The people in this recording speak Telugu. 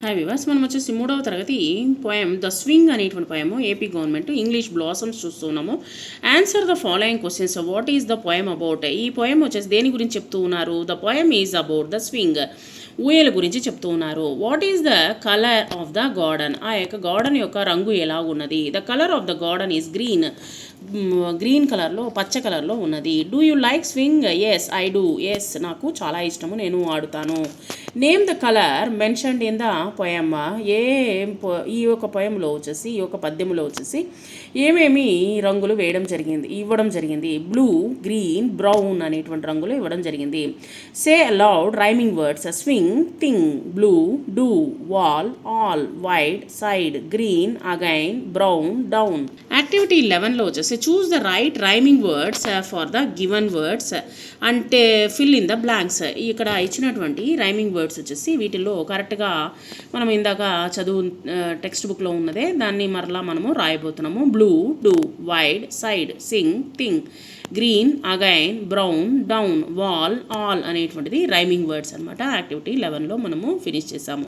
హాయ్ వివాస్, మనం వచ్చేసి 3వ తరగతి పోయం ద స్వింగ్ అనేటువంటి poem AP government English blossoms చూస్తున్నాము. Answer the following questions. What is the poem about? ఈ పోయం వచ్చేసి దేని గురించి చెప్తూ ఉన్నారు? The poem is about the swing, ఊయల గురించి చెప్తూ ఉన్నారు. What is the colour of the garden? ఆ యొక్క గార్డెన్ యొక్క రంగు ఎలా ఉన్నది? The colour of the garden is green, green కలర్లో, పచ్చ కలర్లో ఉన్నది. Do you like swing? Yes I do. Yes, నాకు చాలా ఇష్టము, నేను ఆడుతాను. Name the colour mentioned in the poem. ఈ యొక్క పోయంలో వచ్చేసి, ఈ యొక్క పద్యంలో వచ్చేసి ఏమేమి రంగులు ఇవ్వడం జరిగింది? బ్లూ, గ్రీన్, బ్రౌన్ అనేటువంటి రంగులు ఇవ్వడం జరిగింది. Say aloud rhyming words. Swing, thing, blue, do, wall, all, wide, side, green, again, brown, down. Activity 11లో వచ్చేసి choose the right rhyming words for the given words అంటే ఫిల్ ఇన్ ద బ్లాంక్స్. ఇక్కడ ఇచ్చినటువంటి రైమింగ్ వర్డ్స్ వచ్చేసి వీటిల్లో కరెక్ట్గా మనం ఇందాక చదువు టెక్స్ట్ బుక్లో ఉన్నదే దాన్ని మరలా మనము రాయబోతున్నాము. Blue, do, wide, side, sing, thing, green, again, brown, down, wall, all అనేటువంటిది రైమింగ్ వర్డ్స్ అనమాట. యాక్టివిటీ 11లో మనము ఫినిష్ చేసాము.